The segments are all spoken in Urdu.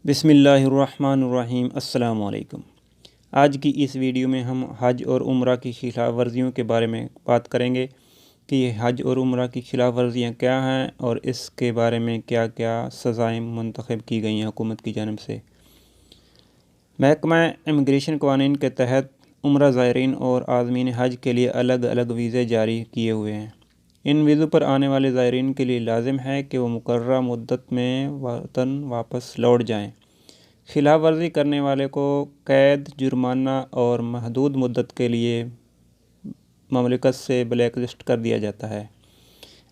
بسم اللہ الرحمن الرحیم۔ السلام علیکم۔ آج کی اس ویڈیو میں ہم حج اور عمرہ کی خلاف ورزیوں کے بارے میں بات کریں گے کہ یہ حج اور عمرہ کی خلاف ورزیاں کیا ہیں اور اس کے بارے میں کیا کیا سزائیں منتخب کی گئی ہیں حکومت کی جانب سے۔ محکمہ امیگریشن قوانین کے تحت عمرہ زائرین اور عازمین حج کے لیے الگ الگ ویزے جاری کیے ہوئے ہیں۔ ان ویزوں پر آنے والے زائرین کے لیے لازم ہے کہ وہ مقررہ مدت میں وطن واپس لوٹ جائیں۔ خلاف ورزی کرنے والے کو قید، جرمانہ اور محدود مدت کے لیے مملکت سے بلیک لسٹ کر دیا جاتا ہے۔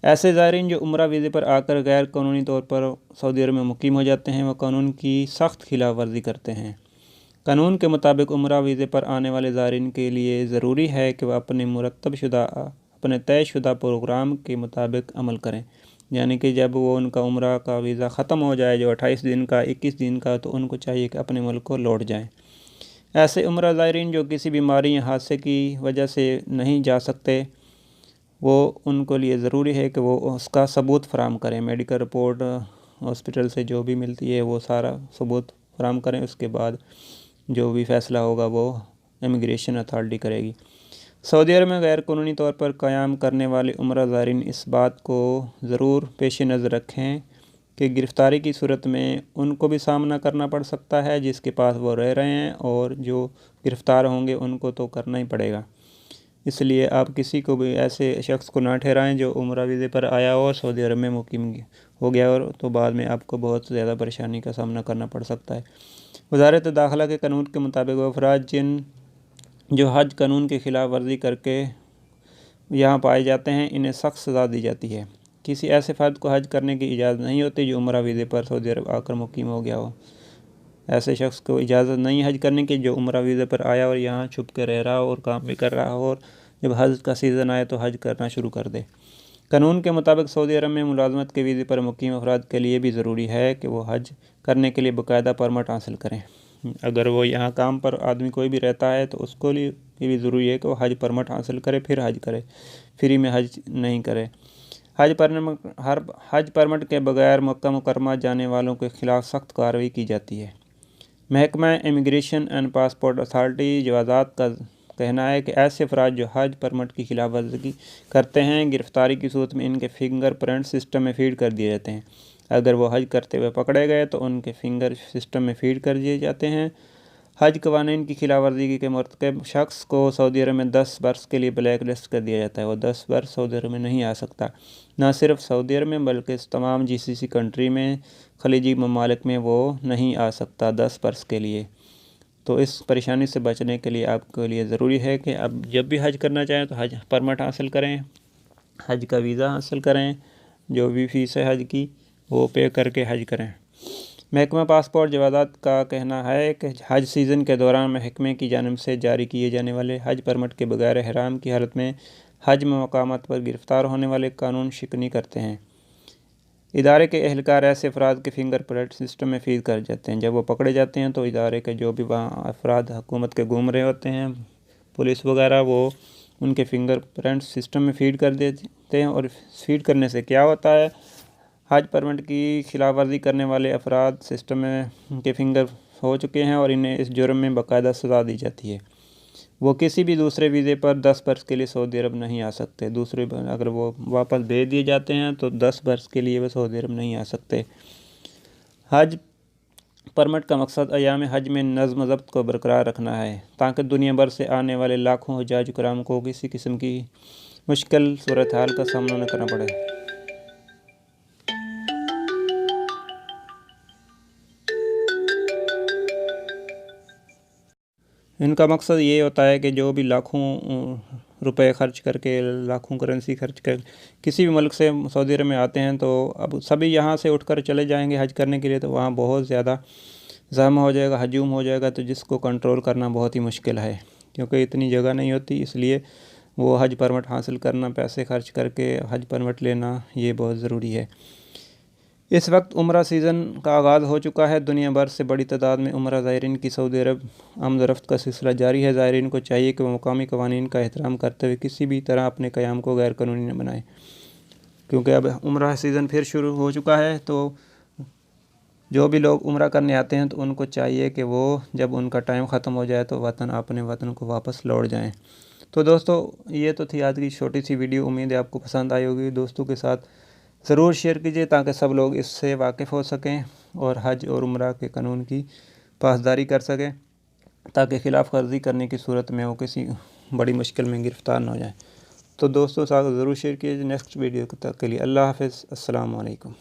ایسے زائرین جو عمرہ ویزے پر آ کر غیر قانونی طور پر سعودی عرب میں مقیم ہو جاتے ہیں وہ قانون کی سخت خلاف ورزی کرتے ہیں۔ قانون کے مطابق عمرہ ویزے پر آنے والے زائرین کے لیے ضروری ہے کہ وہ اپنے طے شدہ پروگرام کے مطابق عمل کریں، یعنی کہ جب وہ ان کا عمرہ کا ویزا ختم ہو جائے جو 28 دن کا 21 دن کا تو ان کو چاہیے کہ اپنے ملک کو لوٹ جائیں۔ ایسے عمرہ زائرین جو کسی بیماری یا حادثے کی وجہ سے نہیں جا سکتے ان کو لیے ضروری ہے کہ وہ اس کا ثبوت فراہم کریں۔ میڈیکل رپورٹ ہاسپٹل سے جو بھی ملتی ہے وہ سارا ثبوت فراہم کریں، اس کے بعد جو بھی فیصلہ ہوگا وہ امیگریشن اتھارٹی کرے گی۔ سعودی عرب میں غیر قانونی طور پر قیام کرنے والے عمرہ زائرین اس بات کو ضرور پیش نظر رکھیں کہ گرفتاری کی صورت میں ان کو بھی سامنا کرنا پڑ سکتا ہے جس کے پاس وہ رہ رہے ہیں، اور جو گرفتار ہوں گے ان کو تو کرنا ہی پڑے گا۔ اس لیے آپ کسی کو بھی ایسے شخص کو نہ ٹھہرائیں جو عمرہ ویزے پر آیا اور سعودی عرب میں مقیم ہو گیا اور تو بعد میں آپ کو بہت زیادہ پریشانی کا سامنا کرنا پڑ سکتا ہے۔ وزارت داخلہ کے قانون کے مطابق وہ افراد جو حج قانون کی خلاف ورزی کر کے یہاں پائے جاتے ہیں انہیں سخت سزا دی جاتی ہے۔ کسی ایسے فرد کو حج کرنے کی اجازت نہیں ہوتی جو عمرہ ویزے پر سعودی عرب آ کر مقیم ہو گیا ہو۔ ایسے شخص کو اجازت نہیں حج کرنے کی جو عمرہ ویزے پر آیا اور یہاں چھپ کے رہ رہا ہو اور کام بھی کر رہا ہو، اور جب حج کا سیزن آئے تو حج کرنا شروع کر دے۔ قانون کے مطابق سعودی عرب میں ملازمت کے ویزے پر مقیم افراد کے لیے بھی ضروری ہے کہ وہ حج کرنے کے لیے باقاعدہ پرمٹ حاصل کریں۔ اگر وہ یہاں کام پر آدمی کوئی بھی رہتا ہے تو اس کو لیے یہ بھی ضروری ہے کہ وہ حج پرمٹ حاصل کرے پھر حج کرے، فری میں حج نہیں کرے۔ حج پرمٹ کے بغیر مکہ مکرمہ جانے والوں کے خلاف سخت کارروائی کی جاتی ہے۔ محکمہ امیگریشن اینڈ پاسپورٹ اتھارٹی جوازات کا کہنا ہے کہ ایسے افراد جو حج پرمٹ کی خلاف ورزی کرتے ہیں گرفتاری کی صورت میں ان کے فنگر پرنٹ سسٹم میں فیڈ کر دیے جاتے ہیں۔ اگر وہ حج کرتے ہوئے پکڑے گئے تو ان کے فنگر سسٹم میں فیڈ کر دیے جاتے ہیں۔ حج قوانین کی خلاف ورزی کے مرتکب شخص کو سعودی عرب میں 10 برس کے لیے بلیک لسٹ کر دیا جاتا ہے۔ وہ 10 برس سعودی عرب میں نہیں آ سکتا۔ نہ صرف سعودی عرب میں بلکہ تمام GCC کنٹری میں، خلیجی ممالک میں وہ نہیں آ سکتا 10 برس کے لیے۔ تو اس پریشانی سے بچنے کے لیے آپ کے لیے ضروری ہے کہ اب جب بھی حج کرنا چاہیں تو حج پرمٹ حاصل کریں، حج کا ویزا حاصل کریں، جو بھی فیس ہے حج کی وہ پے کر کے حج کریں۔ محکمہ پاسپورٹ جوازات کا کہنا ہے کہ حج سیزن کے دوران محکمے کی جانب سے جاری کیے جانے والے حج پرمٹ کے بغیر احرام کی حالت میں حج مقامات پر گرفتار ہونے والے قانون شکنی کرتے ہیں۔ ادارے کے اہلکار ایسے افراد کے فنگر پرنٹ سسٹم میں فیڈ کر جاتے ہیں۔ جب وہ پکڑے جاتے ہیں تو ادارے کے جو بھی وہاں افراد حکومت کے گھوم رہے ہوتے ہیں، پولیس وغیرہ، وہ ان کے فنگر پرنٹ سسٹم میں فیڈ کر دیتے ہیں۔ اور فیڈ کرنے سے کیا ہوتا ہے، حج پرمٹ کی خلاف ورزی کرنے والے افراد سسٹم میں ان کے فنگر ہو چکے ہیں اور انہیں اس جرم میں باقاعدہ سزا دی جاتی ہے۔ وہ کسی بھی دوسرے ویزے پر 10 برس کے لیے سعودی عرب نہیں آ سکتے۔ اگر وہ واپس بھیج دیے جاتے ہیں تو 10 برس کے لیے وہ سعودی عرب نہیں آ سکتے۔ حج پرمٹ کا مقصد ایام حج میں نظم و ضبط کو برقرار رکھنا ہے تاکہ دنیا بھر سے آنے والے لاکھوں حجاج کرام کو کسی قسم کی مشکل صورتحال کا سامنا نہ کرنا پڑے۔ ان کا مقصد یہ ہوتا ہے کہ جو بھی لاکھوں روپے خرچ کر کے، لاکھوں کرنسی خرچ کر کسی بھی ملک سے سعودی عرب میں آتے ہیں تو اب سبھی یہاں سے اٹھ کر چلے جائیں گے حج کرنے کے لیے تو وہاں بہت زیادہ زحمہ ہو جائے گا، ہجوم ہو جائے گا، تو جس کو کنٹرول کرنا بہت ہی مشکل ہے کیونکہ اتنی جگہ نہیں ہوتی۔ اس لیے وہ حج پرمٹ حاصل کرنا، پیسے خرچ کر کے حج پرمٹ لینا، یہ بہت ضروری ہے۔ اس وقت عمرہ سیزن کا آغاز ہو چکا ہے۔ دنیا بھر سے بڑی تعداد میں عمرہ زائرین کی سعودی عرب آمد و رفت کا سلسلہ جاری ہے۔ زائرین کو چاہیے کہ وہ مقامی قوانین کا احترام کرتے ہوئے کسی بھی طرح اپنے قیام کو غیر قانونی نہ بنائیں، کیونکہ اب عمرہ سیزن پھر شروع ہو چکا ہے۔ تو جو بھی لوگ عمرہ کرنے آتے ہیں تو ان کو چاہیے کہ وہ جب ان کا ٹائم ختم ہو جائے تو اپنے وطن کو واپس لوٹ جائیں۔ تو دوستو یہ تو تھی آج کی چھوٹی سی ویڈیو، امید ہے آپ کو پسند آئی ہوگی۔ دوستوں کے ساتھ ضرور شیئر کیجیے تاکہ سب لوگ اس سے واقف ہو سکیں اور حج اور عمرہ کے قانون کی پاسداری کر سکیں، تاکہ خلاف ورزی کرنے کی صورت میں وہ کسی بڑی مشکل میں گرفتار نہ ہو جائیں۔ تو دوستوں ساتھ ضرور شیئر کیجیے۔ نیکسٹ ویڈیو تک کے لیے اللہ حافظ، السلام علیکم۔